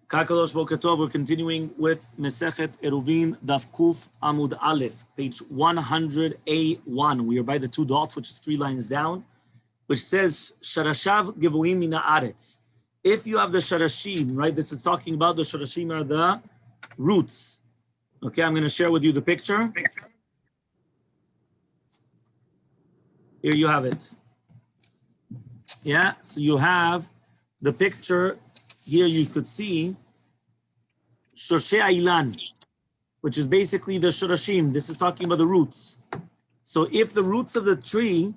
Kakadosh Boker Tov, we're continuing with Masechet Eruvin Daf Kuf Amud Aleph, page 100A1. We are by the two dots, which is 3 lines down, which says Sharashav Gevuim Mina Aretz. If you have the Sharashim, right, this is talking about the Sharashim are the roots. Okay, I'm going to share with you the picture. Here you have it. Yeah, so you have the picture. Here you could see Shoshei Ailan, which is basically the Shorashim. This is talking about the roots. So if the roots of the tree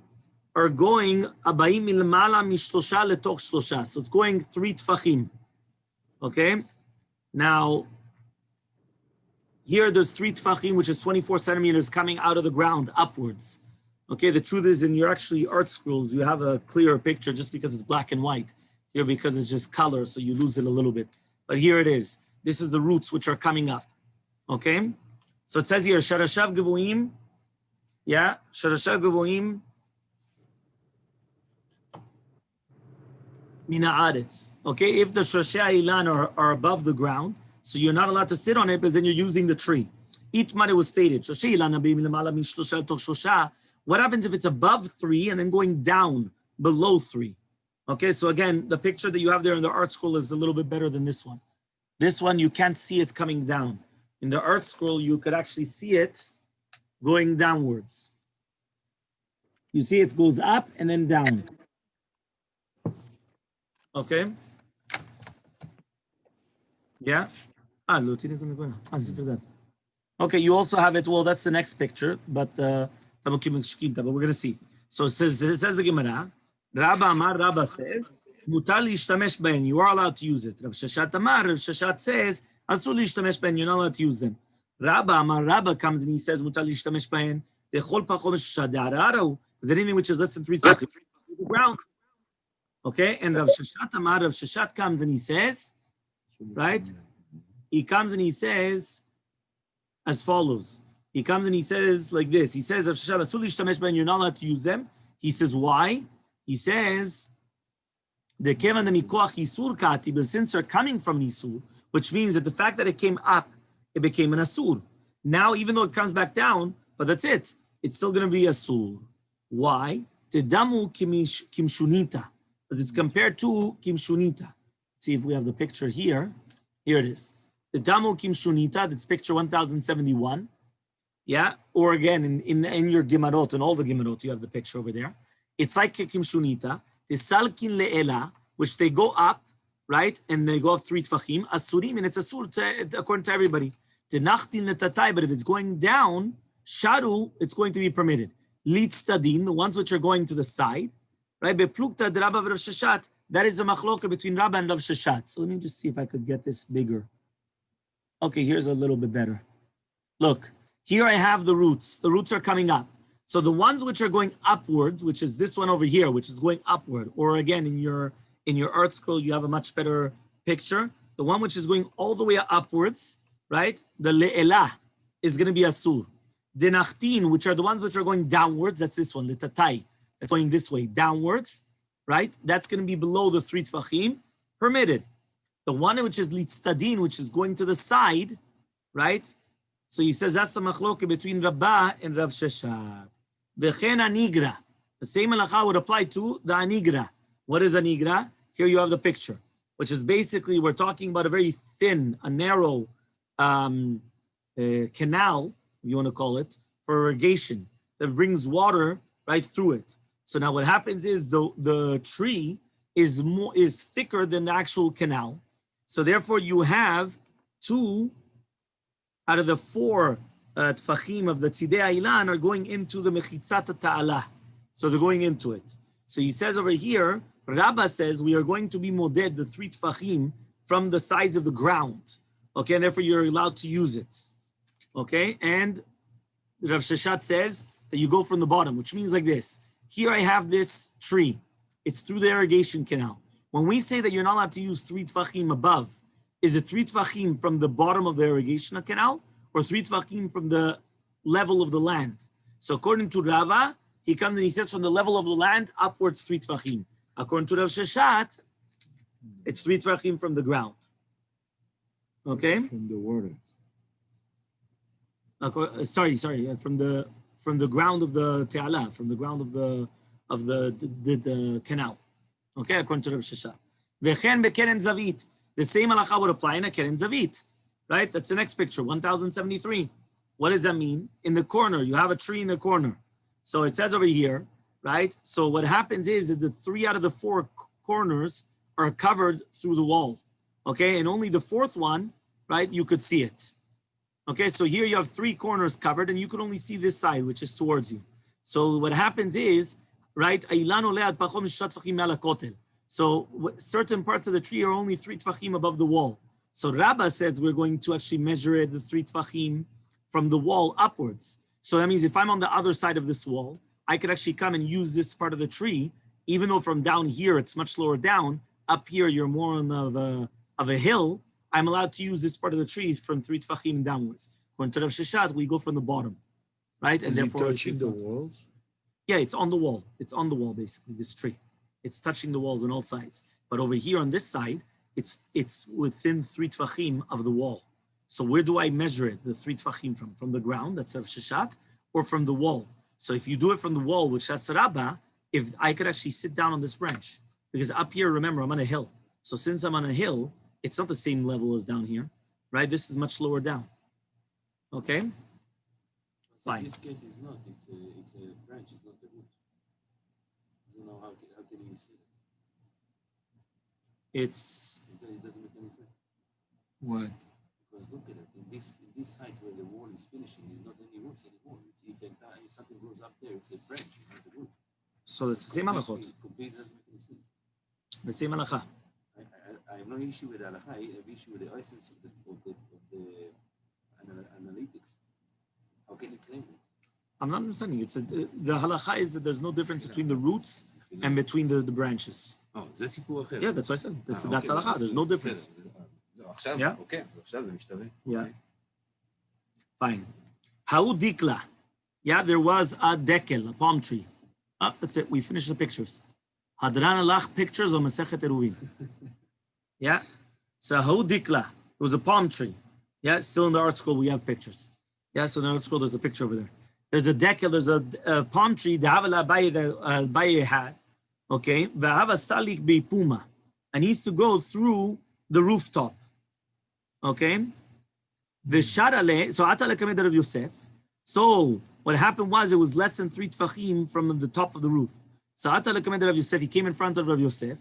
are going Abayim milmala mishlosha letoch shlosha, so it's going 3 tfachim. Okay? Now, here there's 3 tfachim, which is 24 centimeters coming out of the ground upwards. Okay, the truth is in your actually art schools, you have a clearer picture just because it's black and white. Here because it's just color, so you lose it a little bit. But here it is. This is the roots which are coming up. Okay? So it says here, Sharashav Gevuim. Yeah, Sharashav Gevuim Mina Aretz. Okay, if the Shoshei Ailan are above the ground, so you're not allowed to sit on it, because then you're using the tree. Itmar was stated, Shoshei Ailan Abayim Lemala Mishlosha Toch Shosha. What happens if it's above 3 and then going down below 3? Okay, so again, the picture that you have there in the art school is a little bit better than this one. This one, you can't see it coming down. In the art school, you could actually see it going downwards. You see it goes up and then down. Okay? Yeah? Okay, you also have it, well, that's the next picture, but we're going to see. So it says the Gemara, Rabba Amar, Rabba says, Mutar lishtamesh ben, you are allowed to use it. Rav Sheshat Amar, Rav Sheshat says, Asur lishtamesh ben, you're not allowed to use them. Rabba Amar, Rabba comes and he says, Mutar lishtamesh ben, Dechol pachom shadararu, is there anything which is less than 3 tefachim to the ground? Okay, and Rav Sheshat Amar, Rav Sheshat comes and he says, right? He comes and he says as follows. He comes and he says like this. He says, Rav Sheshat, Asur lishtamesh ben, you're not allowed to use them. He says, why? He says, the kevan the mikoach isur kati, but since they're coming from an isur, which means that the fact that it came up, it became an asur. Now, even though it comes back down, but that's it. It's still going to be asur. Why? Tedamu kimshunita, because it's compared to kimshunita. See if we have the picture here. Here it is. Tedamu kimshunita. That's picture 1071. Yeah, or again in your Gemarot, and all the Gemarot, you have the picture over there. It's like Kimshunita, the Salkin Le'ela, which they go up, right? And they go up 3 tfachim, Asurim, and it's Asur according to everybody. Tenachtin Letatai, but if it's going down, Sharu, it's going to be permitted. Litztadin, the ones which are going to the side, right? Beplukta Rabba Rav Sheshat, that is the machloka between Rabba and Rav Sheshat. So let me just see if I could get this bigger. Okay, here's a little bit better. Look. Here I have the roots. The roots are coming up. So the ones which are going upwards, which is this one over here, which is going upward, or again, in your art school, you have a much better picture. The one which is going all the way upwards, right? The le'ela is going to be asur. Denachtin, which are the ones which are going downwards, that's this one, the tatai, that's going this way, downwards, right? That's going to be below the 3 tfachim, permitted. The one which is litztadin, which is going to the side, right? So he says that's the machloke between Rabbah and Rav Sheshat. V'chen anigra. The same halacha would apply to the anigra. What is anigra? Here you have the picture, which is basically, we're talking about a very thin, a narrow canal, if you want to call it, for irrigation that brings water right through it. So now what happens is the tree is thicker than the actual canal. So therefore you have 2 out of the 4 tfachim of the tzidei ailan are going into the mechitzat ta'ala. So they're going into it. So he says over here, Rabbah says we are going to be moded the 3 tfachim from the sides of the ground. Okay, and therefore you're allowed to use it. Okay, and Rav Sheshat says that you go from the bottom, which means like this. Here I have this tree. It's through the irrigation canal. When we say that you're not allowed to use 3 tfachim above, is it 3 tfachim from the bottom of the irrigation canal or 3 tfachim from the level of the land? So according to Rava, he comes and he says from the level of the land upwards 3 tfachim. According to Rav Sheshat, it's 3 tfachim from the ground. Okay. From the water. Sorry. From the ground of the te'ala, from the ground of the canal. Okay, according to Rav Sheshat. V'chen bekeren zavit. The same halacha would apply in a keren zavit, right? That's the next picture, 1073. What does that mean? In the corner, you have a tree in the corner. So it says over here, right? So what happens is that the 3 out of the 4 corners are covered through the wall, okay? And only the 4th one, right, you could see it. Okay, so here you have 3 corners covered and you could only see this side, which is towards you. So what happens is, right, so certain parts of the tree are only 3 tfachim above the wall. So Rabbah says we're going to actually measure it, the 3 tfachim from the wall upwards. So that means if I'm on the other side of this wall, I could actually come and use this part of the tree, even though from down here it's much lower down. Up here you're more on of a hill. I'm allowed to use this part of the tree from 3 tfachim downwards. According to Rav Sheshat, we go from the bottom, right? And therefore, touching the walls? Yeah, it's on the wall. It's on the wall, basically, this tree. It's touching the walls on all sides. But over here on this side, it's within 3 tfachim of the wall. So where do I measure it, the 3 tfachim from? From the ground, that's Rav Sheshat, or from the wall? So if you do it from the wall, which that's Rabbah, if I could actually sit down on this branch. Because up here, remember, I'm on a hill. So since I'm on a hill, it's not the same level as down here, right? This is much lower down. Okay? Fine. In this case, it's not. It's a branch. It's not a root. I don't know how can you see that. It doesn't make any sense. What? Because look at it. In this height where the wall is finishing, there's not any roots anymore. If something grows up there, it's a branch. It's not a root. So it's the same halachot. It completely doesn't make any sense. The same halacha. I have no issue with the halacha. I have issue with the essence of the analytics. How can you claim it? I'm not understanding. The halacha is that there's no difference between the roots and between the branches. Oh, זה סיפור אחר. Yeah, that's what I said. That's halacha. There's no difference. עכשיו, Yeah. אוקיי, עכשיו זה משתווה. Yeah. Fine. Hau dikla. Yeah, there was a dekel, a palm tree. Oh, that's it. We finished the pictures. Hadran alach pictures of Masechet Eruvin. Yeah. So hau dikla. It was a palm tree. Yeah, still in the art school, we have pictures. Yeah, so in the art school, there's a picture over there. There's a dekel, there's a palm tree, the havala baye had, okay, v'hava salik beipuma, and he used to go through the rooftop, okay? V'sharale, so atale kamed Rav Yosef. So what happened was it was less than 3 tfachim from the top of the roof. So atale kamed Rav Yosef, he came in front of Rav Yosef,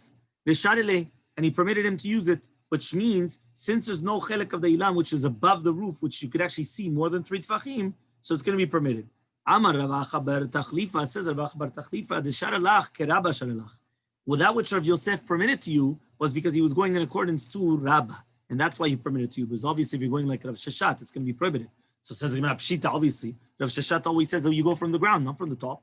v'sharale, and he permitted him to use it, which means since there's no chelik of the ilan, which is above the roof, which you could actually see more than 3 tfachim, so it's going to be permitted. Amar Rav Acha bar Tachlifa, says Rav Acha bar Tachlifa, the sharalach kerabba sharalach. Well, that which Rav Yosef permitted to you was because he was going in accordance to Rabbah, and that's why he permitted to you. Because obviously, if you're going like Rav Sheshat, it's going to be prohibited. So says the Gemara Pshita, obviously, Rav Sheshat always says that you go from the ground, not from the top.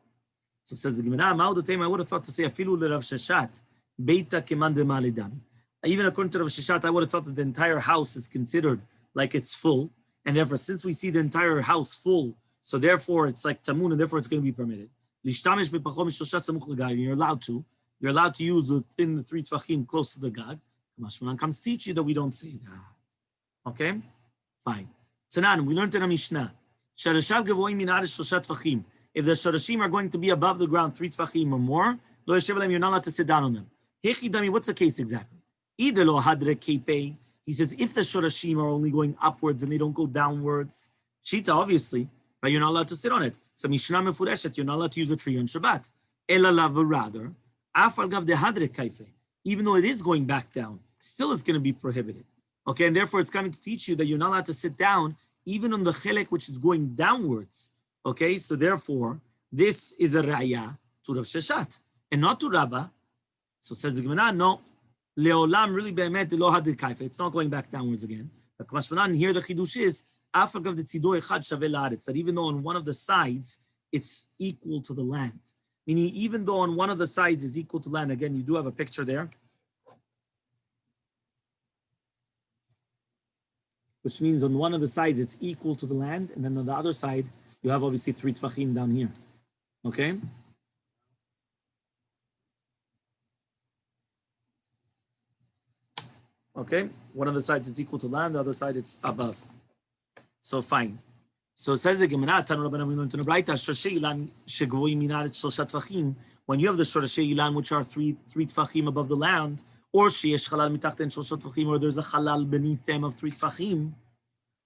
So says the Gemara, I would have thought to say afilu le Rav Sheshat beita keman de malidami. Even according to Rav Sheshat, I would have thought that the entire house is considered like it's full, and therefore, since we see the entire house full, so therefore it's like tamun, and therefore it's going to be permitted. You're allowed to use within the 3 tfachim close to the gag. Mashmalan comes teach you that we don't say that. Okay, fine. Tanan, we learned in a Mishnah. If the sharashim are going to be above the ground 3 tfachim or more, you're not allowed to sit down on them. What's the case exactly? He says if the shorashim are only going upwards and they don't go downwards, Shita, obviously, but you're not allowed to sit on it. So Mishnah mefureshet, you're not allowed to use a tree on Shabbat. Rather, afal gav dehadre kaife, even though it is going back down, still it's going to be prohibited. Okay, and therefore it's coming to teach you that you're not allowed to sit down even on the chelek which is going downwards. Okay, so therefore this is a raya to Rav Sheshat and not to Rabbah. So says the Gemara, no. Leolam really be'emet lo hadid kaifa. It's not going back downwards again. But Kamashmanan, here the chidush is afagav de tzido echad shaveh la'aretz. That even though on one of the sides it's equal to the land, meaning even though on one of the sides is equal to land. Again, you do have a picture there, which means on one of the sides it's equal to the land, and then on the other side you have obviously 3 tfachim down here. Okay. Okay? One of the sides is equal to land, the other side it's above. So fine. So it says the Gemara, Tanu Rabbanan, we learned in the Braita, Shoshei Ilan shegvoim min haaretz shlosha tvachim. When you have the Shoshei Ilan, which are three tvachim above the land, or sheyesh chalal mitachten shlosha tvachim, or there's a chalal beneath them of 3 tvachim.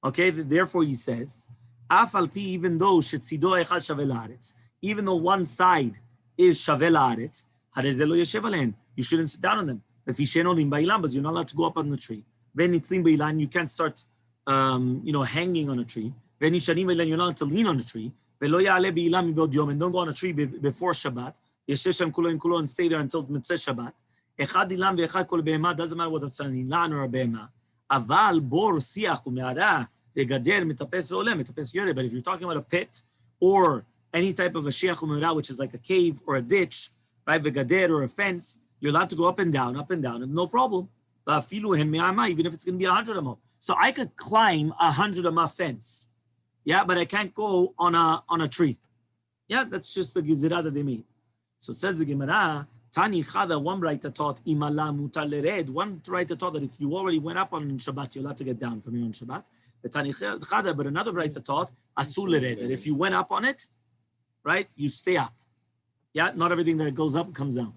Okay, therefore he says, Af al pi, even though shetzido echad shaveh la'aretz, even though one side is shaveh la'aretz, harei ze lo yeshev alein. You shouldn't sit down on them. If she'en olim ba'ilan, but you're not allowed to go up on the tree. Ven nitlim ba'ilan, you can't start, hanging on a tree. Ven nishanim ba'ilan, you're not allowed to lean on a tree. Velo ya'aleh ba'ilan mibod yom, and don't go on a tree before Shabbat. Yeshev shem kulo in kulo, and stay there until Motzei Shabbat. Echad ilan ve'echad kol behema, doesn't matter whether it's an ilan or a behema. Aval bor siach u'me'ara ve'gader mitapes ve'oleh mitapes yoreh. But if you're talking about a pit or any type of a shiach u'me'ara, which is like a cave or a ditch, right, ve'gader or a fence, you're allowed to go up and down, and no problem. Even if it's going to be 100 amah. So I could climb 100 amah fence, yeah, but I can't go on a tree. Yeah, that's just the gizirah that they made. So it says the Gemara, Tani Chada, one writer taught, Imala mutar lered. One writer taught that if you already went up on Shabbat, you're allowed to get down from here on Shabbat. But another writer taught, Asul lered, that if you went up on it, right, you stay up. Yeah, not everything that goes up comes down.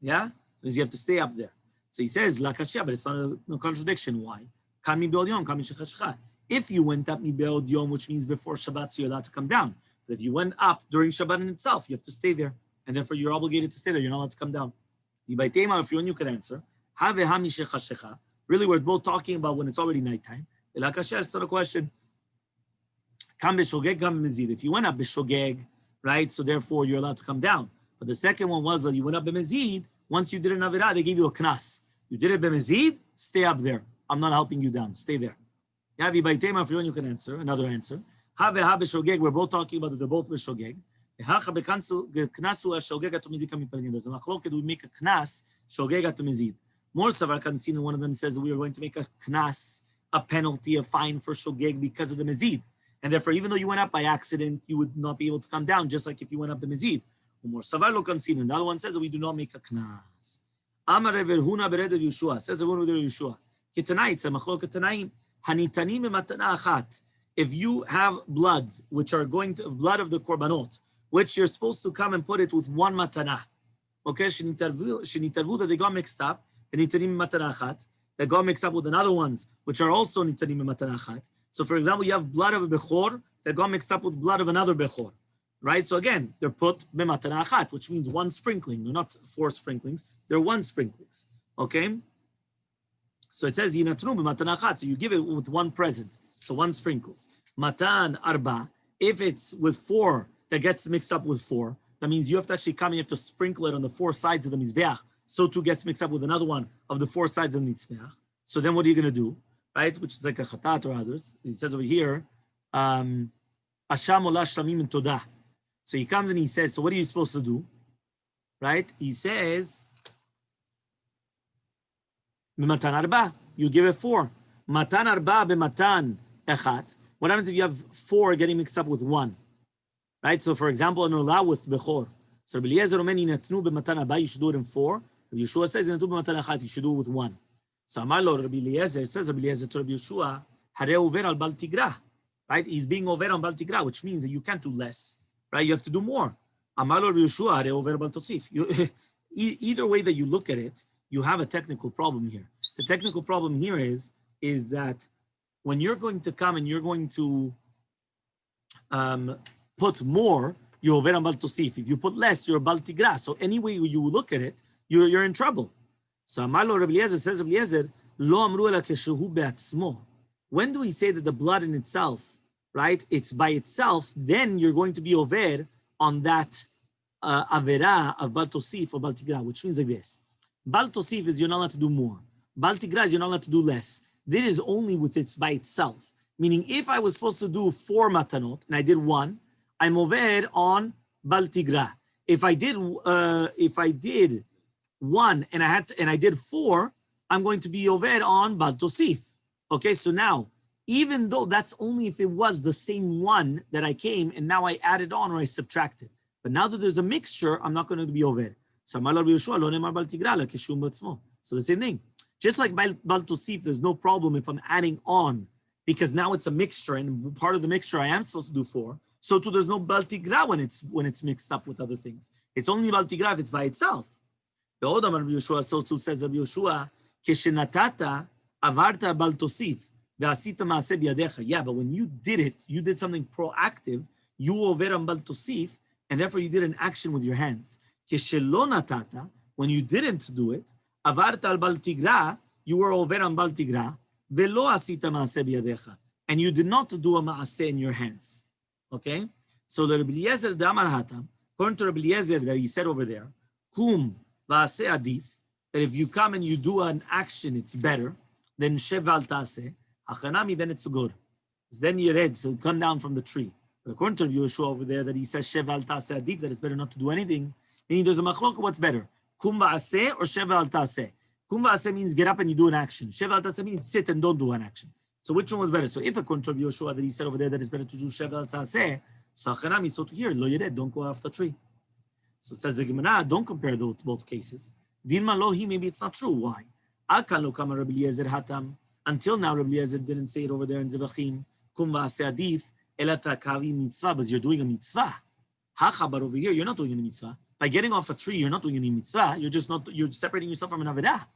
Yeah, because you have to stay up there. So he says, La kashya, but it's not no contradiction. Why? Kan mi be'od yom, kan mi shechashcha. If you went up mi be'od yom, which means before Shabbat, so you're allowed to come down. But if you went up during Shabbat in itself, you have to stay there. And therefore you're obligated to stay there. You're not allowed to come down. If you can answer. Really, we're both talking about when it's already nighttime. It's not a question. If you went up b'shogeg, right? So therefore you're allowed to come down. But the second one was that you went up b'mezid. Once you did an avirah, they gave you a knas. You did it b'mezid, stay up there. I'm not helping you down. Stay there. If you can answer, another answer. We're both talking about that they're both b'shogeg. We make a knas, shogeg to mezid. More Savar Kansin, one of them says that we are going to make a knas, a penalty, a fine for shogeg because of the mezid. And therefore, even though you went up by accident, you would not be able to come down, just like if you went up the mezid. More Savar lo Kansin, and the other one says that we do not make a knas. Amar Huna bered of Yeshua, says the one with Yeshua. Kitanai, it's a machlok tanaim, hanitanim matana achat. If you have bloods, which are going to, blood of the korbanot, which you're supposed to come and put it with one matana. Okay, shenitarvu that they got mixed up, and nitanim matana achat, that got mixed up with another ones, which are also nitanim matana achat. So for example, you have blood of a bechor that got mixed up with blood of another bechor, right? So again, they're put b'matana achat, which means one sprinkling. They're not 4 sprinklings, they're 1 sprinklings, okay? So it says, yinatnu b'matana achat, so you give it with 1 present, so 1 sprinkles. Matan arba, if it's with 4, that gets mixed up with 4. That means you have to actually come and you have to sprinkle it on the 4 sides of the mizbeach. So too gets mixed up with another one of the 4 sides of the mizbeach. So then what are you going to do? Right? Which is like a chatat or others. It says over here, Asham olah shlamim todah. So he comes and he says, so what are you supposed to do? Right? He says, Matan arba, you give it 4. Matan arba b'matan echat. What happens if you have 4 getting mixed up with 1? Right, so for example, an olah with bechor. So Rabbi Eliezer Omeni natnu b'matan arba, you should do it in 4. Rabbi Yeshua says natnu b'matan achat, you should do it with 1. So Amar lo Rabbi Eliezer, says Rabbi Eliezer to Rabbi Yeshua, harei over al bal tigra. Right, he's being over on bal tigra, which means that you can't do less. Right, you have to do more. Amar lo Rabbi Yeshua, harei over bal tosif. Either way that you look at it, you have a technical problem here. The technical problem here is that when you're going to come and you're going to put more, you're over bal tosif. If you put less, you're bal tigra. So any way you look at it, you're in trouble. So Amalo Rabbi Eliezer says, Rabbi Eliezer, lo amru ela keshehu be'atzmo. When do we say that the blood in itself, right, it's by itself, then you're going to be over on that avera of bal tosif or bal tigra, which means like this. Bal tosif is you're not allowed to do more. Bal tigra is you're not allowed to do less. This is only with it's by itself. Meaning if I was supposed to do 4 matanot and I did 1, I'm over on bal tigra. If I did 1 and I did 4, I'm going to be over on bal tosif. Okay, so now even though that's only if it was the same one that I came and now I added on or I subtracted, but now that there's a mixture, I'm not going to be over. So the same thing. Just like Bal Tosif, there's no problem if I'm adding on, because now it's a mixture, and part of the mixture I am supposed to do 4. So too, there's no Bal Tigra when it's mixed up with other things. It's only Bal Tigra if it's by itself. So too says Rabbi Yoshua, Keshenatata avarta Bal Tosif. Yeah, but when you did it, you did something proactive. You overam Bal Tosif, and therefore you did an action with your hands. Keshelonatata, when you didn't do it, avarta al Bal Tigra, you were overam Bal Tigra, velo asita maaseh biyadecha, and you did not do a maaseh in your hands. Okay? So the Rabbi Eliezer Damar Hatam, according to Rabbi Eliezer that he said over there, kum va'aseh adif, that if you come and you do an action, it's better than sheval taseh, hachanami, then it's good. Then you're red, so come down from the tree. But according to Rabbi Yoshua over there, that he says sheval taseh adif, that it's better not to do anything, meaning there's a machlok, what's better? Kum va'aseh or sheval taseh? Kum va'aseh means get up and you do an action. Sheval taseh means sit and don't do an action. So which one was better? So if according to Rabbi Yoshua that he said over there that it's better to do sheval taseh, so hachanami, so to here, lo yered, don't go off the tree. So says the Gemara, don't compare those both cases. Dilma lohi, maybe it's not true. Why? Akan lo kama Rabbi Eliezer hatam. Until now, Rabbi Eliezer didn't say it over there in Zevachim. Kum va'aseh adif, ela takavi mitzvah, but you're doing a mitzvah. Hacha, but over here, you're not doing any mitzvah. By getting off a tree, you're not doing any mitzvah. You're separating yourself from an avidah.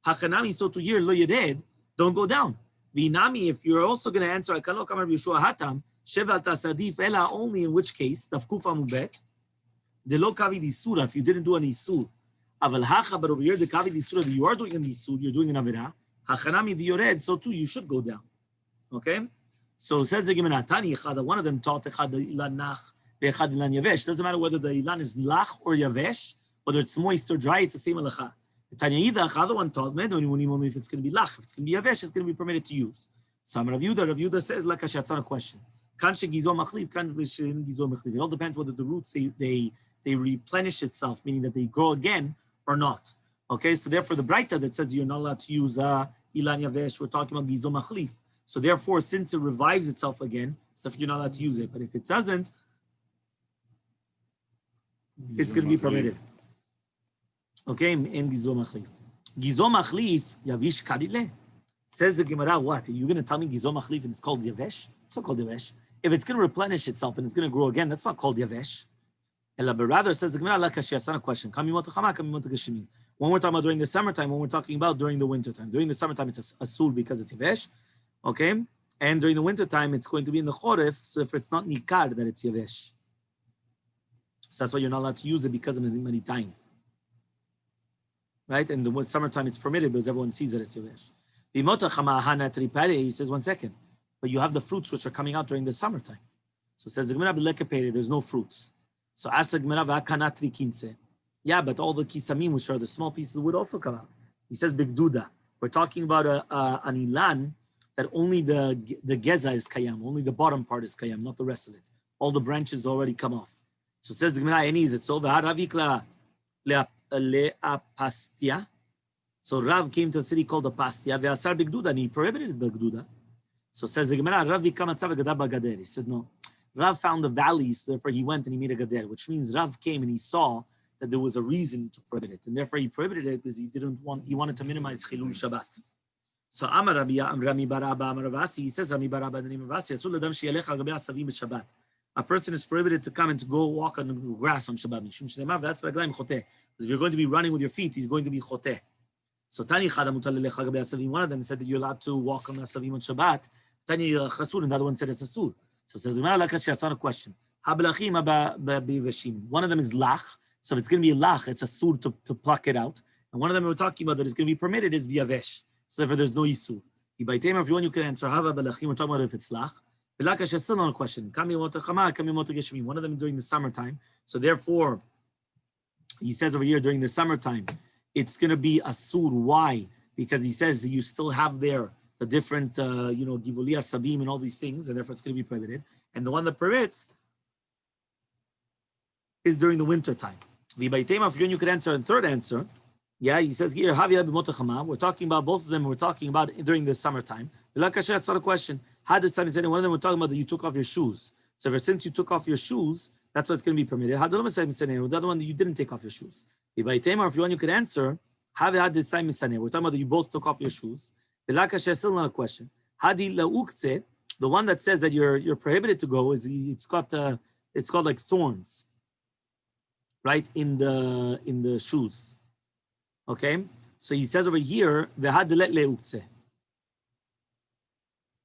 Hachanami, so to here, lo yered, don't go down. Vinami, if you're also going to answer, Akan lo kama Rabbi Yeshua hatam, sheval taseh adif, ela only in which case, tafkuf amubet, the lo kavi disura, if you didn't do an isur. Aval hacha, but over here, the kavi disura, you are doing an isur, you're doing an avirah. Hachanami di yored, so too, you should go down. Okay? So says the Gemara, Tani echad, one of them taught echad ilan nach, ve'echad ilan yavesh. Doesn't matter whether the ilan is lach or yavesh, whether it's moist or dry, it's the same halacha. Tanya Ida, the other one taught, only if it's going to be lach, if it's going to be yavesh, it's going to be permitted to use. So Rav Yehuda says, like that's not a question. Kan shegizo machlif, kan shegizo machlif. It all depends whether the roots, they replenish itself, meaning that they grow again or not. Okay, so therefore the Braita that says you're not allowed to use ilan yavesh, we're talking about gizo machlif. So therefore, since it revives itself again, so you're not allowed to use it. But if it doesn't, it's going to be permitted. Okay, in gizo machlif. Gizo machlif, yavish kadile. Says the Gemara, what? Are you going to tell me gizo machlif and it's called yavesh? It's not called yavesh. If it's going to replenish itself and it's going to grow again, that's not called yavesh. But rather, says the Gemara, it's not a question. When we're talking about during the summertime, when we're talking about during the wintertime. During the summertime, it's a sul because it's yavesh. Okay? And during the wintertime, it's going to be in the chorif, so if it's not nikar, that it's yavesh. So that's why you're not allowed to use it because of the many time. Right? And the summertime, it's permitted because everyone sees that it's yavesh. He says, 1 second. But you have the fruits which are coming out during the summertime. So it says, there's no fruits. So ask the Gemara, yeah, but all the kisamim, which are the small pieces of wood, also come out. He says, bigduda. We're talking about an ilan that only the geza is kayam, only the bottom part is kayam, not the rest of it. All the branches already come off. So it says the Gemara, is it so? So Rav came to a city called Apastia, ve'asar bigduda, and he prohibited bigduda. So says the Gemara, Rav vikamatzav gadab bagader. He said no. Rav found the valleys, so therefore he went and he made a gader, which means Rav came and he saw that there was a reason to prohibit it, and therefore he prohibited it because he wanted to minimize chilul Shabbat. So Amar Rami Baraba Amar Ravasi, he says Rami Baraba in the name of Ravasi, Asul ladam sheyalech al gabei asavim b'Shabbat. A person is prohibited to come and to go walk on the grass on Shabbat. Mishum shneimar v'atz b'raglayim choteh. Because if you're going to be running with your feet, he's going to be choteh. So Tani chada mutar lelech al gabei asavim. One of them said that you're allowed to walk on asavim on Shabbat. Tani chasur, and the other one said it's asur. So it says, it's not a question. One of them is lach. So if it's going to be a lach, it's a sur to pluck it out. And one of them we're talking about that is going to be permitted is biyavesh. So therefore there's no isur. If you want, you can answer. We're talking about if it's lach. It's still not a question. One of them during the summertime. So therefore, he says over here during the summertime, it's going to be a sur. Why? Because he says you still have there the different, givulia, sabim, and all these things, and therefore it's going to be prohibited. And the one that permits is during the winter time. If you could answer a third answer, yeah, he says here, we're talking about both of them, we're talking about during the summertime. That's not a question. One of them we're talking about that you took off your shoes. So ever since you took off your shoes, that's what's going to be permitted. The other one that you didn't take off your shoes. If you want, you could answer, We're talking about that you both took off your shoes. Still not a question. The one that says that you're prohibited to go is it's got like thorns, right, in the shoes. Okay, so he says over here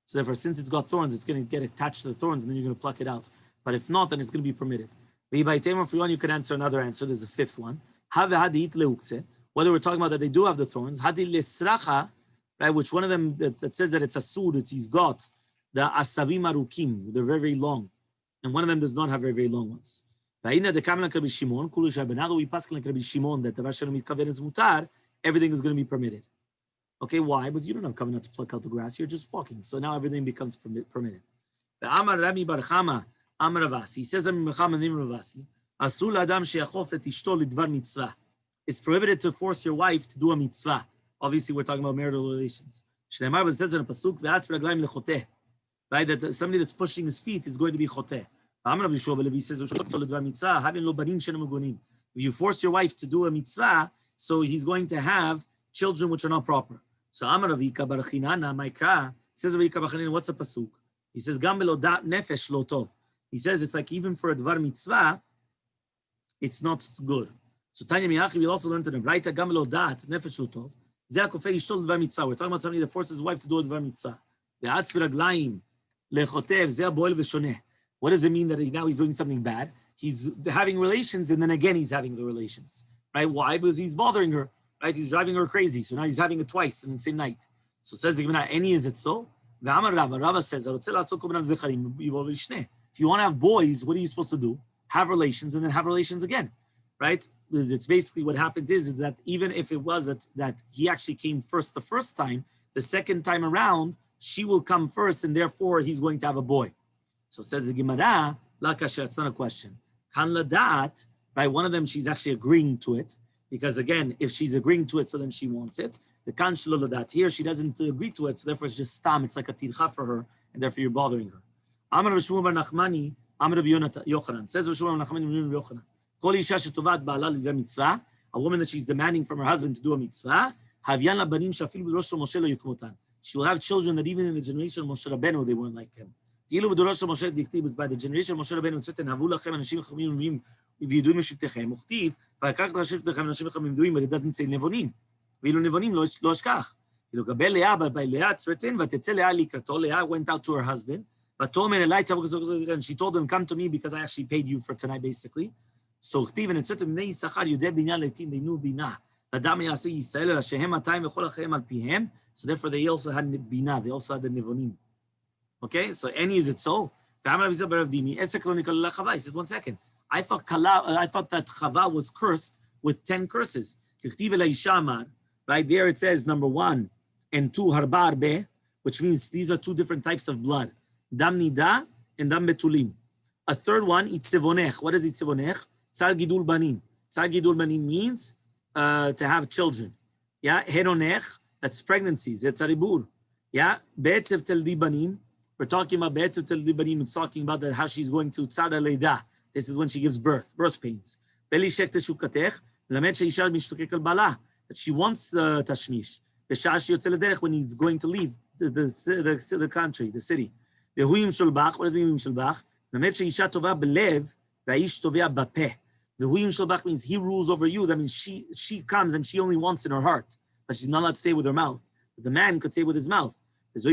so therefore, since it's got thorns, it's going to get attached to the thorns, and then you're going to pluck it out. But if not, then it's going to be permitted. For one, you can answer another answer. There's a fifth one. Whether we're talking about that they do have the thorns, right? Which one of them that says that it's a sud, he's got the asavim arukim, they're very, very long, and one of them does not have very, very long ones. Now we pass like Rabbi Shimon that everything is going to be permitted. Okay, why? Because you don't have covenant to pluck out the grass. You're just walking, so now everything becomes permitted. The Amar Rami Bar Chama Amar Ravasi. He says Rami Bar Chama Nim Ravasi. Asul Adam sheyachof et ishto lidvar mitzvah. It's prohibited to force your wife to do a mitzvah. Obviously, we're talking about marital relations. Shneimar says in a pasuk ve'atz raglaim lechoteh. Right, that somebody that's pushing his feet is going to be choteh. Amar Rabbi Shua Belevi says lidvar mitzvah havin lo banim she'enu megunim. If you force your wife to do a mitzvah, so he's going to have children which are not proper. So Amar Ravika Bar Chinana Maikra says Ravika Bar Chinana, what's a pasuk? He says Gam belo dat nefesh lo tov. He says it's like even for a dvar mitzvah, it's not good. So Tanya Miyachi will also learn to the Braita Gam belo dat nefesh lo tov. Zeh kofei ishtol dvar mitzvah. We're talking about somebody that forces his wife to do a dvar mitzvah. Ve'atz v'raglaim lechotev zeh boel v'shoneh. What does it mean that now he's doing something bad? He's having relations, and then again he's having the relations. Right? Why? Because he's bothering her. Right? He's driving her crazy. So now he's having it twice in the same night. So says the Gemara, any is it so? Rava says, if you want to have boys, what are you supposed to do? Have relations and then have relations again. Right? Because it's basically what happens is that even if it was that he actually came first the first time, the second time around, she will come first, and therefore he's going to have a boy. So says the Gemara, Lakasha, it's not a question. Kan ladat, right? One of them, she's actually agreeing to it. Because again, if she's agreeing to it, so then she wants it. The kan shelo here, she doesn't agree to it, so therefore it's just stam. It's like a tircha for her, and therefore you're bothering her. Amar Rishmu bar Nachmani, Amar Rabbi Yochanan says Rishmu bar Nachmani, Rabbi Yochanan. Kol isha shetovat ba'ala lidvar mitzvah, a woman that she's demanding from her husband to do a mitzvah, havyan la banim shafil b'rosh Moshe lo yukmotan. She will have children that even in the generation of Moshe Rabbeinu they weren't like him. Tilu b'rosh Moshe diktib, it's by the generation of Moshe Rabbeinu. It's written havu lachem anashim chavim v'im v'yiduim mishivtechem uchtiv. But it doesn't say nevonim. V'ilo nevonim lo ashkach. By Leah it's written, v'tetze Leah likrato. Leah went out to her husband. And she told him, come to me because I actually paid you for tonight, basically. So and it's written, they knew binah. So therefore they also had binah. They also had the nevonim. Okay, so any is it so? He says, 1 second. I thought that Chava was cursed with 10 curses. Right there it says number 1 and 2 harba arbe, which means these are 2 different types of blood. Dam nida and dam betulim. A third one, itzevonech. What is itzevonech? Tsar gidul banim. Tsar gidul banim means to have children. Yeah, heronech, that's pregnancies. Etzaribur. Yeah, be'etzev teldi banim. We're talking about be'etzev teldi banim. It's talking about that how she's going to tzar leida. This is when she gives birth pains. That she wants tashmish. When he's going to leave the country, the city. What does it mean? Means he rules over you. That means she comes and she only wants in her heart, but she's not allowed to say with her mouth. But the man could say with his mouth. That's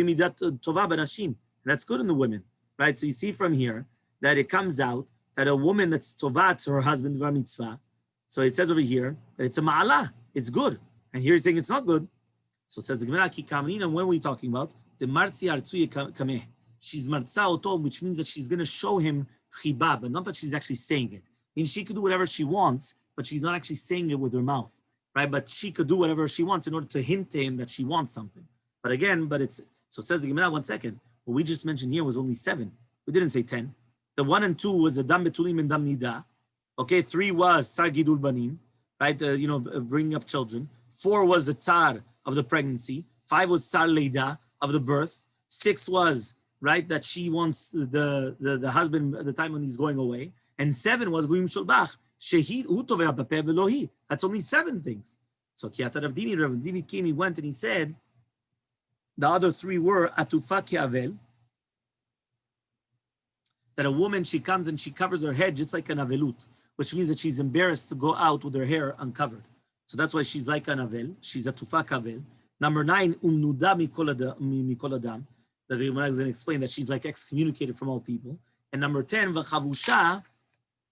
good in the women, right? So you see from here that it comes out that a woman that's tovat her husband var mitzvah. So it says over here that it's a ma'ala, it's good. And here he's saying it's not good. So it says the Gemara ki kamrin, and when are we talking about? The martzi artsuye kameh. She's martza oto, which means that she's going to show him chiba, but not that she's actually saying it. I mean, she could do whatever she wants, but she's not actually saying it with her mouth, right? But she could do whatever she wants in order to hint to him that she wants something. But again, so it says the Gemara, 1 second. What we just mentioned here was only 7. We didn't say 10. The 1 and 2 was the dam betulim and dam nida. Okay, 3 was tsar gidul banim, right? Bringing up children. 4 was the tsar of the pregnancy. 5 was tsar leida of the birth. 6 was right that she wants the husband at the time when he's going away. And 7 was v'im sholbach shehi hu tovea b'peh v'lo hi. That's only 7 things. So Rav Dimi came, he went and he said, the other three were Atufa Ke'avel, that a woman, she comes and she covers her head just like an avelut, which means that she's embarrassed to go out with her hair uncovered. So that's why she's like an avel. She's a tufa kavel. Number 9, umnuda mikol adam. The Gemara is going to explain that she's like excommunicated from all people. And number 10, v'chavusha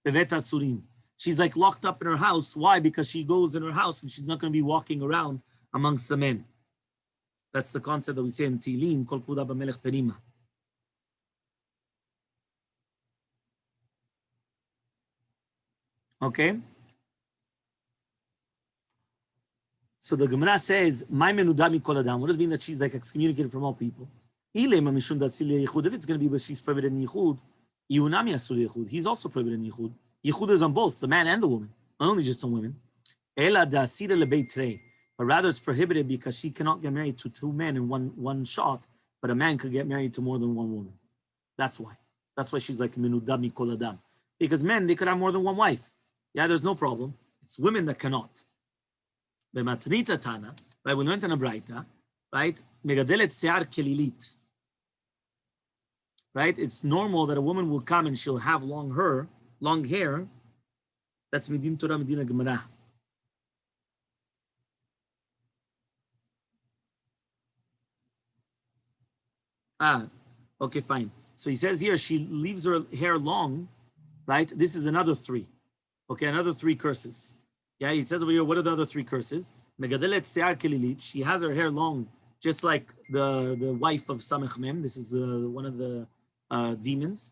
bevet asurim. She's like locked up in her house. Why? Because she goes in her house and she's not going to be walking around amongst the men. That's the concept that we say in Tilim, kol kuda b'melech perima. Okay? So the Gemara says, "My menuda mikol adam." What does it mean that she's like excommunicated from all people? If it's going to be but she's prohibited in yichud, he's also prohibited in yichud. Yichud is on both the man and the woman, not only just on women. But rather it's prohibited because she cannot get married to two men in one shot, but a man could get married to more than one woman. That's why. That's why she's like menuda mikol adam. Because men, they could have more than one wife. Yeah, there's no problem. It's women that cannot. B'matnita Tana, right? We learned in a Braita, right? Megadelet se'ar kelilit. Right? It's normal that a woman will come and she'll have long hair. That's Medin Torah, Medina Gemara. Okay, fine. So he says here she leaves her hair long, right? This is another 3. Okay, another 3 curses. Yeah, he says over here, what are the other 3 curses? Megadelet se'ar kelilit. She has her hair long, just like the wife of Samech Mem. This is one of the demons.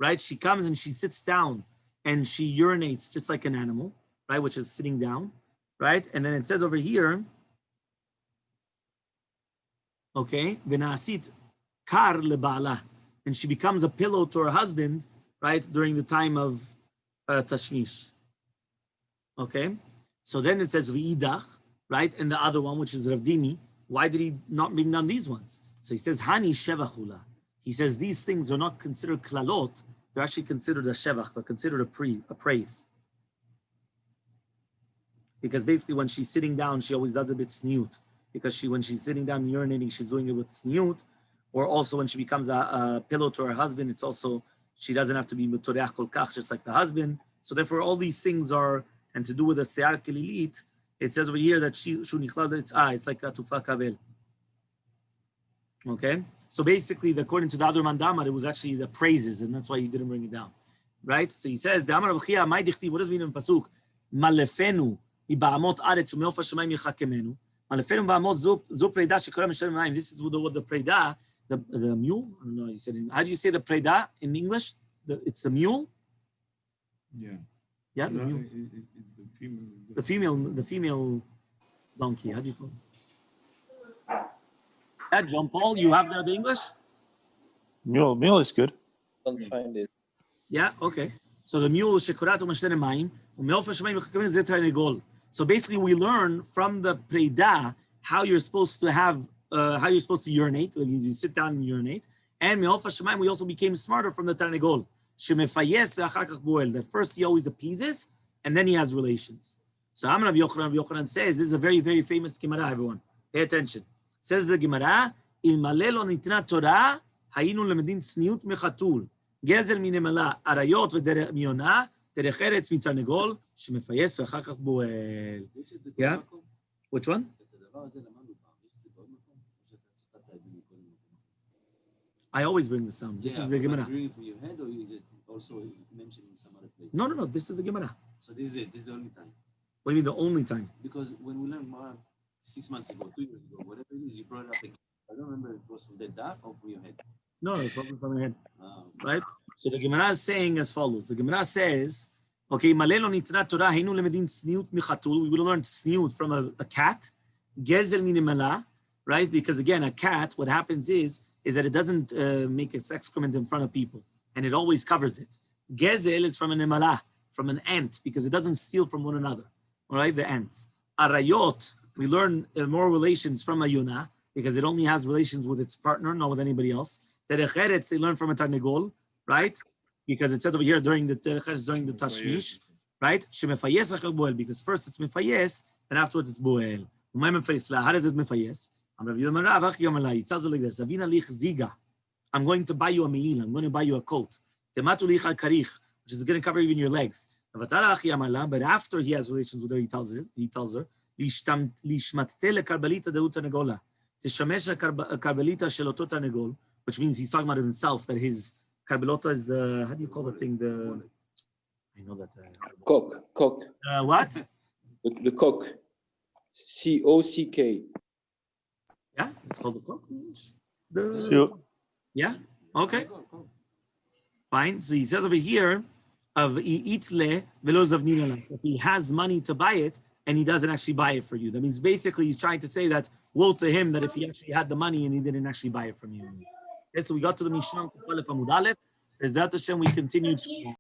Right? She comes and she sits down and she urinates just like an animal, right? Which is sitting down, right? And then it says over here, okay, v'na'asit kar leba'ala, and she becomes a pillow to her husband, right, during the time of tashmish. Okay, so then it says v'idach, right, and the other one, which is Rav Dimi. Why did he not bring down these ones? So he says hani shevachula. He says these things are not considered klalot; they're actually considered a shevach. They're considered a praise. Because basically, when she's sitting down, she always does a bit sniut. Because when she's sitting down and urinating, she's doing it with sniut. Or also when she becomes a pillow to her husband, it's also, she doesn't have to be mitoreach kol kach, just like the husband. So therefore, all these things are, and to do with the se'ar kelilit, it says over here that it's like a tufa kavel. Okay? So basically, according to the other mandamar, it was actually the praises, and that's why he didn't bring it down. Right? So he says, what does it mean in Pasuk? Malefenu, iba'amot aretz, u'me'of ha'shamayim yichakemenu. Malefenu ba'amot zo preida shekora m'shem mayim. This is what the preida, the mule? I don't know, you said it. How do you say the preida in English? It's the mule? Yeah. Yeah, the mule. It's the female donkey. How do you call it? John Paul, you have the English? Mule is good. Don't find it. Yeah, okay. So the mule, shekorat u'mashten mayim, u'me'of ha'shamayim yichakemenu zeh tarnegol. So basically, we learn from the preida how you're supposed to urinate. Like you sit down and urinate. And me'of ha'shamayim, we also became smarter from the tarnegol. Shemefayes ve'achar kach boel. That first he always appeases, and then he has relations. So Rabbi Yochanan says, this is a very, very famous Gemara, everyone. Pay attention. Says the Gemara, ilmale lo nitna Torah, hayinu lemedin sniut mechatul. Gezel minemala, arayot v'derech miyona, derech eretz mitarnegol, shemefayes ve'achar kach boel. Yeah? Which one? I always bring this down. This is the Gemara. Are you reading from your head, or is it also mentioned in some other place? No. This is the Gemara. So this is it. This is the only time. What do you mean the only time? Because when we learned more 6 months ago, 2 years ago, whatever it is, you brought it up again. I don't remember if it was from the Daf or from your head. No, it's probably from your head. Right? So the Gemara is saying as follows. The Gemara says, okay, malelo nitna Torah, heinu lemedin sniut michatul. We would have learned sniut from a cat. Gezel minimala, right? Because again, a cat, what happens is that it doesn't make its excrement in front of people, and it always covers it. Gezel is from an imala, from an ant, because it doesn't steal from one another. All right, the ants. Arayot, we learn more relations from a yuna, because it only has relations with its partner, not with anybody else. Derech eretz, they learn from a tarnegol, right? Because it said over here during the tashmish. right? Shemefayes achar boel, because first it's mefayes, and afterwards it's boel. Umay mefayes la. How does it mefayes? He tells it like this: Zavina lich ziga. I'm going to buy you a meal. I'm going to buy you a coat. Tematu lich al karich, which is going to cover even your legs. But after he has relations with her, he tells her, lishmatte lekarbalita deuta negola, tishamesh karbalita sheloto tanegol, which means he's talking about himself, that his karbalota is the, how do you call the thing? The, I know that. Cock. What? The cock. C-O-C-K. Yeah, it's called the cock. Yeah, okay. Fine. So he says over here, of itle velo zavnina. If he has money to buy it and he doesn't actually buy it for you, that means basically he's trying to say that woe to him that if he actually had the money and he didn't actually buy it from you. Okay, so we got to the Mishnah Amud Aleph. Bezrat Hashem, we continue to